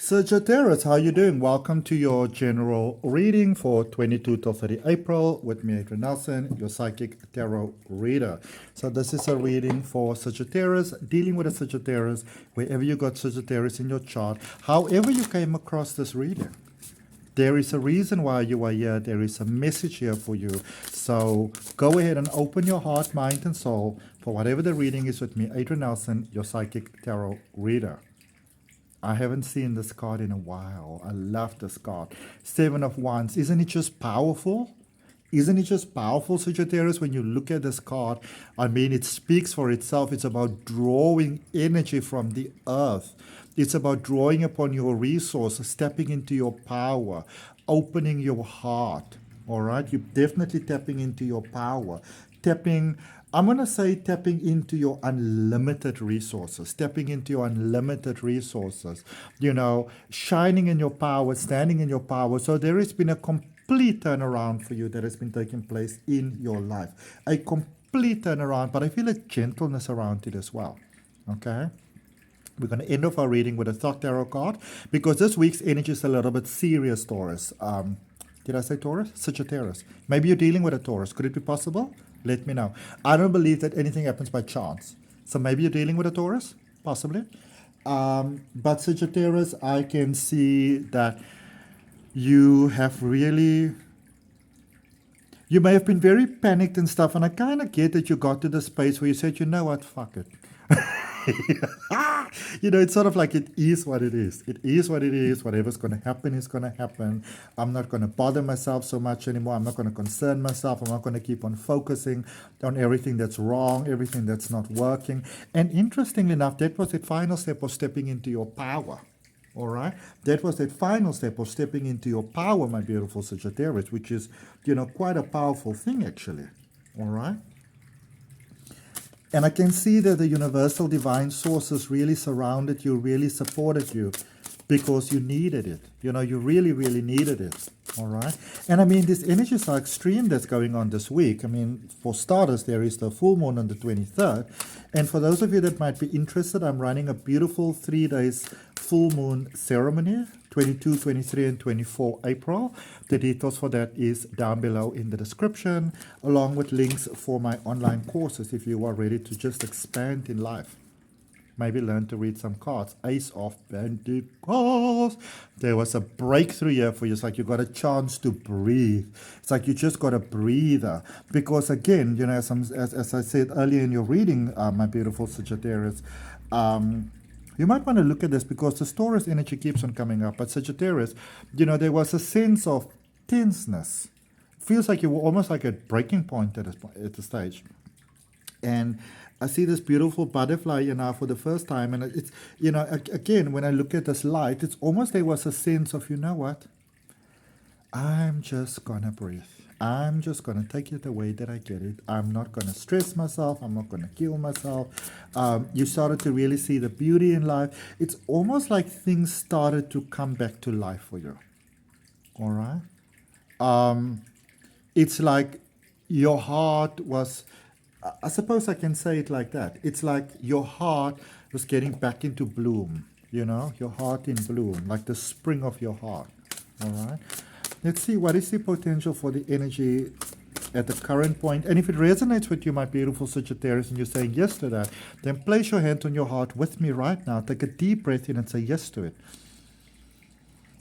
Sagittarius, how you doing? Welcome to your general reading for 22 to 30 April with me, Adrian Nelson, your psychic tarot reader. So this is a reading for Sagittarius, dealing with a Sagittarius, wherever you got Sagittarius in your chart. However you came across this reading, there is a reason why you are here. There is a message here for you. So go ahead and open your heart, mind, and soul for whatever the reading is with me, Adrian Nelson, your psychic tarot reader. I haven't seen this card in a while. I love this card. 7 of Wands. Isn't it just powerful? Isn't it just powerful, Sagittarius, when you look at this card? I mean, it speaks for itself. It's about drawing energy from the earth. It's about drawing upon your resources, stepping into your power, opening your heart. All right? You're definitely tapping into your power. I'm going to say tapping into your unlimited resources, stepping into your unlimited resources, shining in your power, standing in your power. So there has been a complete turnaround for you that has been taking place in your life. A complete turnaround, but I feel a gentleness around it as well. Okay? We're going to end off our reading with a Thought Tarot card because this week's energy is a little bit serious, Taurus. Did I say Taurus? Sagittarius. Maybe you're dealing with a Taurus. Could it be possible? Let me know. I don't believe that anything happens by chance. So maybe you're dealing with a Taurus? Possibly. But Sagittarius, I can see that you may have been very panicked and stuff. And I kind of get that you got to the space where you said, you know what, fuck it. It's sort of like it is what it is. It is what it is. Whatever's going to happen is going to happen. I'm not going to bother myself so much anymore. I'm not going to concern myself. I'm not going to keep on focusing on everything that's wrong, everything that's not working. And interestingly enough, that was the final step of stepping into your power. All right? That was that final step of stepping into your power, my beautiful Sagittarius, which is, quite a powerful thing, actually. All right? And I can see that the universal divine sources really surrounded you, really supported you because you needed it. You really, really needed it. All right. And I mean, these energies are extreme that's going on this week. I mean, for starters, there is the full moon on the 23rd. And for those of you that might be interested, I'm running a beautiful 3 days full moon ceremony, 22, 23, and 24 April. The details for that is down below in the description, along with links for my online courses if you are ready to just expand in life. Maybe learn to read some cards. Ace of Pentacles. There was a breakthrough here for you. It's like you got a chance to breathe. It's like you just got a breather. Because again, as I said earlier in your reading, my beautiful Sagittarius, you might want to look at this because the Taurus energy keeps on coming up. But Sagittarius, there was a sense of tenseness. It feels like you were almost like at breaking point at the stage. And I see this beautiful butterfly, for the first time. And it's, again, when I look at this light, it's almost there was a sense of, what? I'm just going to breathe. I'm just going to take it the way that I get it. I'm not going to stress myself. I'm not going to kill myself. You started to really see the beauty in life. It's almost like things started to come back to life for you. All right? It's like your heart was... I suppose I can say it like that. It's like your heart was getting back into bloom, your heart in bloom, like the spring of your heart. All right. Let's see, what is the potential for the energy at the current point? And if it resonates with you, my beautiful Sagittarius, and you're saying yes to that, then place your hand on your heart with me right now. Take a deep breath in and say yes to it.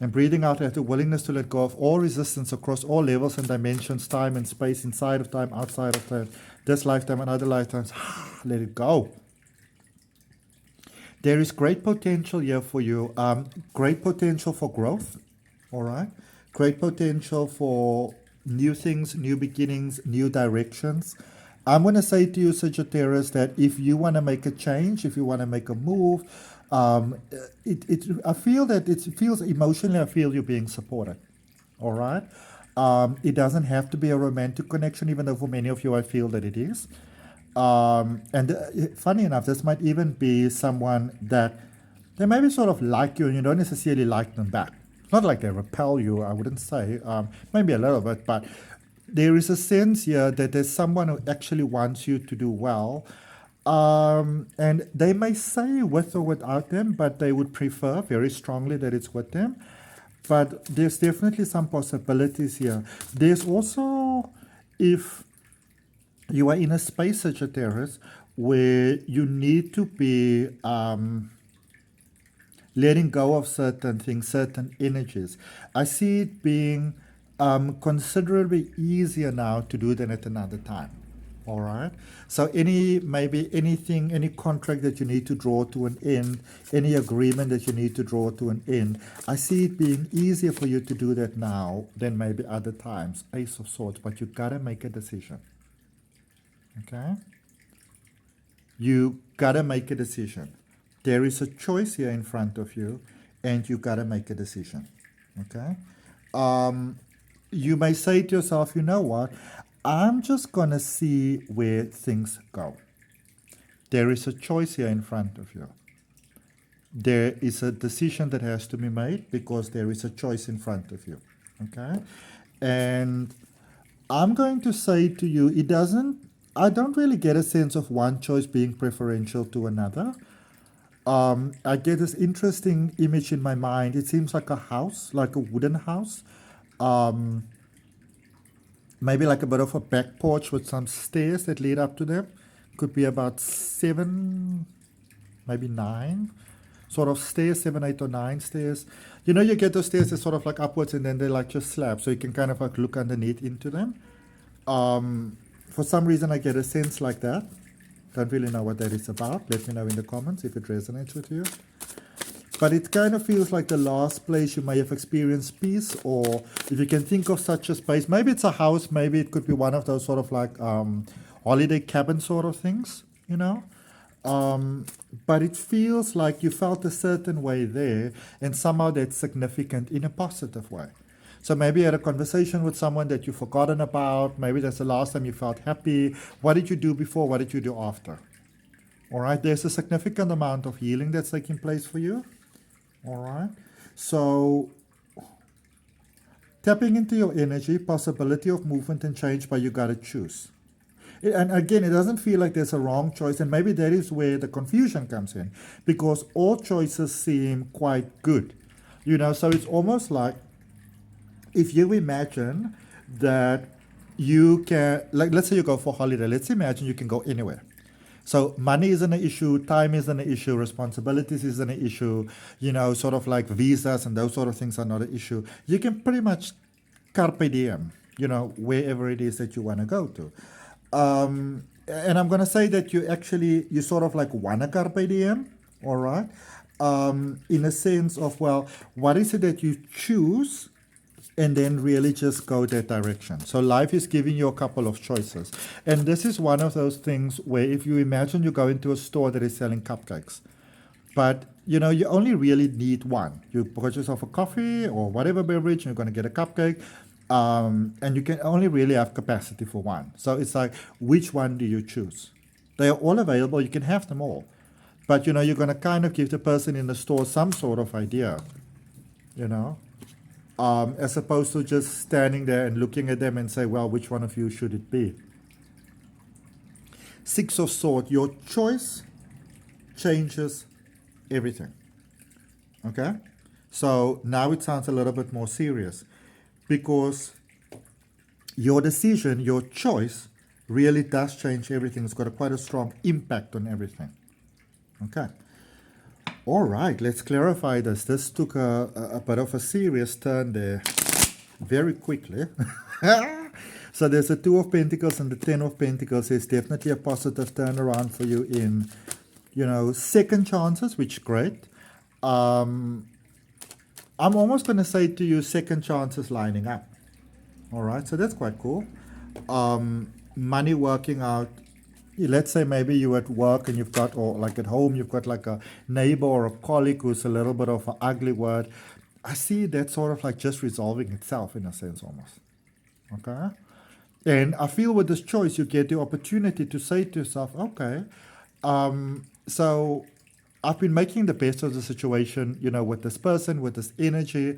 And breathing out, have the willingness to let go of all resistance across all levels and dimensions, time and space, inside of time, outside of time, this lifetime and other lifetimes. Let it go. There is great potential here for you. Great potential for growth. All right. Great potential for new things, new beginnings, new directions. I'm going to say to you, Sagittarius, that if you want to make a change, if you want to make a move, I feel that it feels emotionally, I feel you're being supported. All right. It doesn't have to be a romantic connection, even though for many of you, I feel that it is. And funny enough, this might even be someone that they maybe sort of like you and you don't necessarily like them back. Not like they repel you, I wouldn't say. Maybe a little bit, but there is a sense here that there's someone who actually wants you to do well. And they may say with or without them, but they would prefer very strongly that it's with them. But there's definitely some possibilities here. There's also, if you are in a space, Sagittarius, where you need to be letting go of certain things, certain energies. I see it being considerably easier now to do than at another time. All right. So maybe anything, any contract that you need to draw to an end, any agreement that you need to draw to an end, I see it being easier for you to do that now than maybe other times. Ace of Swords, but you gotta make a decision. Okay. You gotta make a decision. There is a choice here in front of you, and you gotta make a decision. Okay. You may say to yourself, you know what? I'm just going to see where things go. There is a choice here in front of you. There is a decision that has to be made because there is a choice in front of you. Okay? And I'm going to say to you, I don't really get a sense of one choice being preferential to another. I get this interesting image in my mind. It seems like a house, like a wooden house. Maybe like a bit of a back porch with some stairs that lead up to them. Could be about 7, maybe 9 sort of stairs, 7, 8 or 9 stairs. You know, you get those stairs that sort of like upwards and then they like just slab, so you can kind of like look underneath into them. For some reason I get a sense like that. Don't really know what that is about. Let me know in the comments if it resonates with you. But it kind of feels like the last place you may have experienced peace, or if you can think of such a space, maybe it's a house, maybe it could be one of those sort of like holiday cabin sort of things, you know. But it feels like you felt a certain way there, and somehow that's significant in a positive way. So maybe you had a conversation with someone that you've forgotten about. Maybe that's the last time you felt happy. What did you do before? What did you do after? All right, there's a significant amount of healing that's taking place for you. All right, so tapping into your energy, possibility of movement and change, but you got to choose. And again, it doesn't feel like there's a wrong choice, and maybe that is where the confusion comes in, because all choices seem quite good, you know. So it's almost like if you imagine that you can, like, let's say you go for holiday, let's imagine you can go anywhere. So money isn't an issue, time isn't an issue, responsibilities isn't an issue, you know, sort of like visas and those sort of things are not an issue. You can pretty much carpe diem, you know, wherever it is that you want to go to. And I'm going to say that you sort of like want a carpe diem, all right, in a sense of, well, what is it that you choose? And then really just go that direction. So life is giving you a couple of choices. And this is one of those things where if you imagine you go into a store that is selling cupcakes, but you know, you only really need one. You purchase yourself a coffee or whatever beverage, and you're going to get a cupcake, and you can only really have capacity for one. So it's like, which one do you choose? They are all available. You can have them all. But you know, you're going to kind of give the person in the store some sort of idea, you know, as opposed to just standing there and looking at them and say, well, which one of you should it be? 6 of Swords, your choice changes everything. Okay? So now it sounds a little bit more serious, because your decision, your choice, really does change everything. It's got quite a strong impact on everything. Okay? All right, let's clarify this. This took a bit of a serious turn there very quickly. So there's a 2 of Pentacles and the 10 of Pentacles. There's definitely a positive turnaround for you in, you know, second chances, which is great. I'm almost going to say to you, second chances lining up. All right, so that's quite cool. Money working out. Let's say maybe you're at work and you've got, or like at home, you've got like a neighbor or a colleague who's a little bit of an ugly word. I see that sort of like just resolving itself in a sense almost. Okay? And I feel with this choice, you get the opportunity to say to yourself, okay, so I've been making the best of the situation, you know, with this person, with this energy,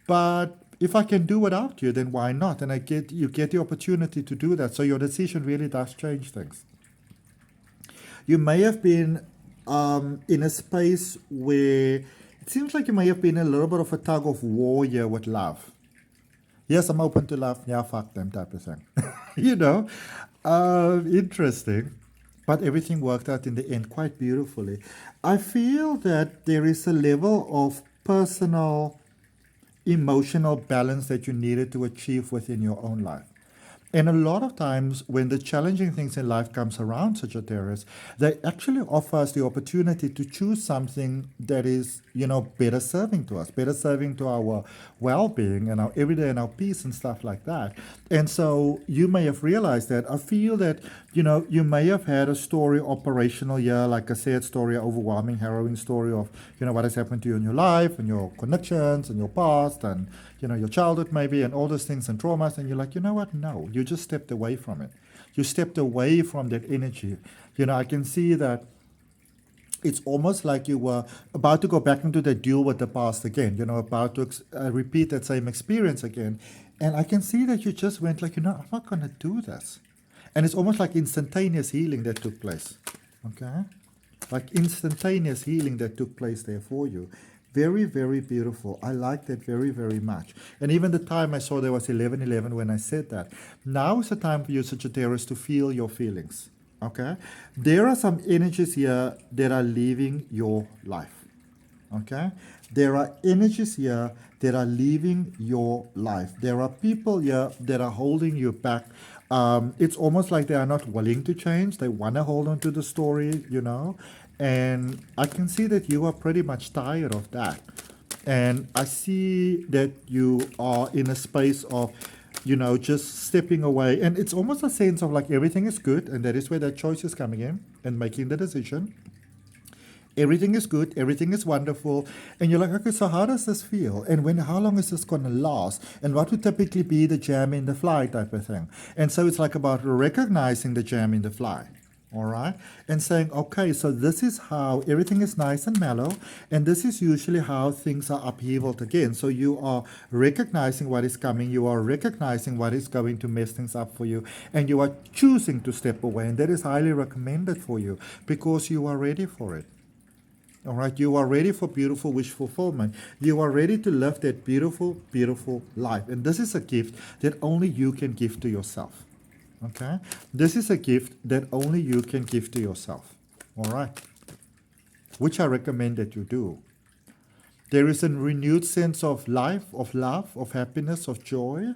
but if I can do without you, then why not? And you get the opportunity to do that. So your decision really does change things. You may have been in a space where it seems like you may have been a little bit of a tug of war here with love. Yes, I'm open to love. Yeah, fuck them type of thing. you know, interesting. But everything worked out in the end quite beautifully. I feel that there is a level of personal, emotional balance that you needed to achieve within your own life. And a lot of times when the challenging things in life comes around, Sagittarius, they actually offer us the opportunity to choose something that is, better serving to us, better serving to our well-being and our everyday and our peace and stuff like that. And so you may have realized that. I feel that, you may have had a story operational here, like a sad story, an overwhelming, harrowing story of, what has happened to you in your life and your connections and your past and, your childhood maybe and all those things and traumas. And you're like, you know what? No, you just stepped away from it. You stepped away from that energy. I can see that it's almost like you were about to go back into the deal with the past again, about to repeat that same experience again. And I can see that you just went like, I'm not going to do this. And it's almost like instantaneous healing that took place. Okay? Like instantaneous healing that took place there for you. Very, very beautiful. I like that very, very much. And even the time I saw there was 11:11 when I said that. Now is the time for you, Sagittarius, to feel your feelings. Okay? There are some energies here that are leaving your life. Okay? There are energies here that are leaving your life. There are people here that are holding you back. It's almost like they are not willing to change. They want to hold on to the story, And I can see that you are pretty much tired of that. And I see that you are in a space of, just stepping away. And it's almost a sense of like everything is good. And that is where that choice is coming in and making the decision. Everything is good, everything is wonderful, and you're like, okay, so how does this feel? And how long is this going to last? And what would typically be the jam in the fly type of thing? And so it's like about recognizing the jam in the fly, all right? And saying, okay, so this is how everything is nice and mellow, and this is usually how things are upheavaled again. So you are recognizing what is coming, you are recognizing what is going to mess things up for you, and you are choosing to step away, and that is highly recommended for you because you are ready for it. All right, you are ready for beautiful wish fulfillment. You are ready to live that beautiful, beautiful life. And this is a gift that only you can give to yourself. Okay? This is a gift that only you can give to yourself. All right? Which I recommend that you do. There is a renewed sense of life, of love, of happiness, of joy.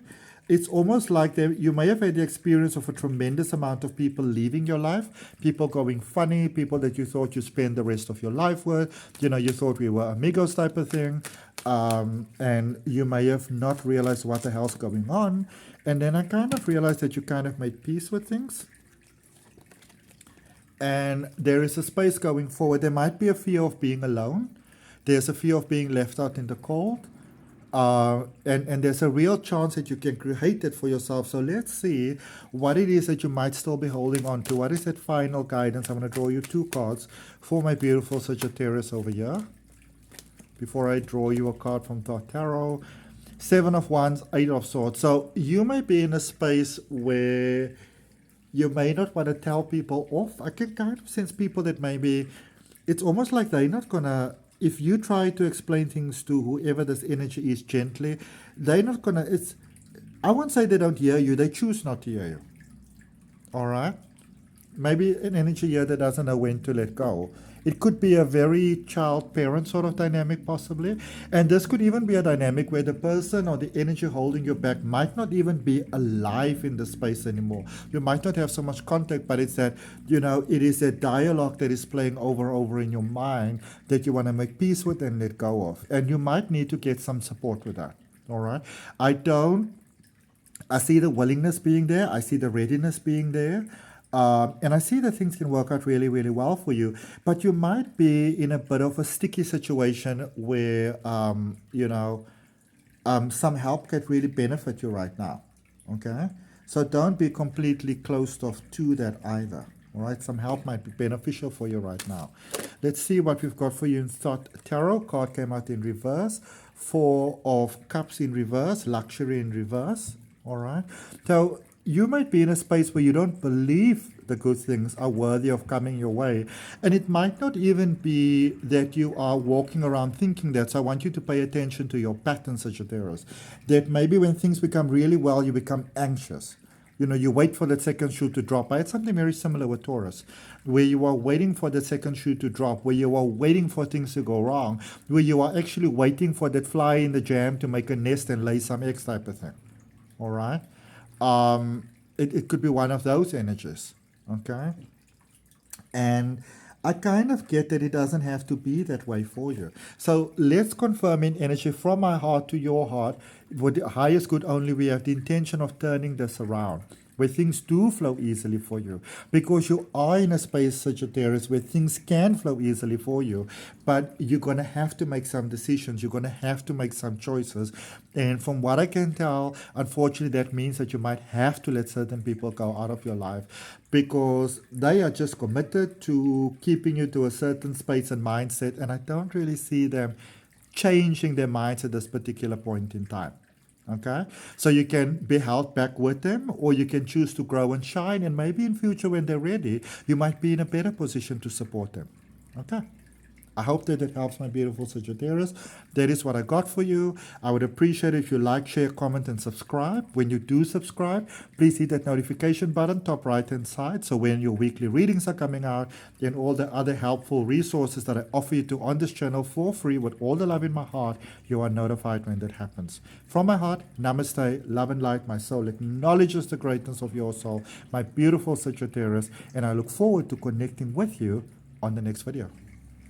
It's almost like you may have had the experience of a tremendous amount of people leaving your life, people going funny, people that you thought you spend the rest of your life with. You thought we were amigos type of thing. And you may have not realized what the hell's going on. And then I kind of realized that you kind of made peace with things. And there is a space going forward. There might be a fear of being alone. There's a fear of being left out in the cold. And there's a real chance that you can create it for yourself. So let's see what it is that you might still be holding on to. What is that final guidance? I'm going to draw you 2 cards for my beautiful Sagittarius over here. Before I draw you a card from Tarot. 7 of Wands, 8 of Swords. So you may be in a space where you may not want to tell people off. I can kind of sense people that maybe, it's almost like they're not going to, if you try to explain things to whoever this energy is gently, they're not going to, I won't say they don't hear you, they choose not to hear you. All right? Maybe an energy here that doesn't know when to let go. It could be a very child-parent sort of dynamic possibly. And this could even be a dynamic where the person or the energy holding you back might not even be alive in the space anymore. You might not have so much contact, but it's that, it is a dialogue that is playing over in your mind that you want to make peace with and let go of. And you might need to get some support with that. All right? I see the willingness being there. I see the readiness being there. And I see that things can work out really, really well for you. But you might be in a bit of a sticky situation where, some help could really benefit you right now. Okay? So don't be completely closed off to that either. All right? Some help might be beneficial for you right now. Let's see what we've got for you in thought. Tarot card came out in reverse. 4 of Cups in reverse. Luxury in reverse. All right? So you might be in a space where you don't believe the good things are worthy of coming your way. And it might not even be that you are walking around thinking that. So I want you to pay attention to your patterns, Sagittarius. That maybe when things become really well, you become anxious. You know, you wait for that second shoe to drop. I had something very similar with Taurus, where you are waiting for the second shoe to drop, where you are waiting for things to go wrong, where you are actually waiting for that fly in the jam to make a nest and lay some eggs type of thing. All right? It could be one of those energies. Okay? And I kind of get that it doesn't have to be that way for you. So let's confirm in energy from my heart to your heart. For the highest good only, we have the intention of turning this around, where things do flow easily for you. Because you are in a space, Sagittarius, where things can flow easily for you. But you're going to have to make some decisions. You're going to have to make some choices. And from what I can tell, unfortunately, that means that you might have to let certain people go out of your life, because they are just committed to keeping you to a certain space and mindset. And I don't really see them changing their minds at this particular point in time. Okay, so you can be held back with them, or you can choose to grow and shine, and maybe in future when they're ready, you might be in a better position to support them. Okay, I hope that it helps, my beautiful Sagittarius. That is what I got for you. I would appreciate it if you like, share, comment, and subscribe. When you do subscribe, please hit that notification button top right hand side, so when your weekly readings are coming out and all the other helpful resources that I offer you to on this channel for free with all the love in my heart, you are notified when that happens. From my heart, namaste, love and light. My soul acknowledges the greatness of your soul, my beautiful Sagittarius, and I look forward to connecting with you on the next video.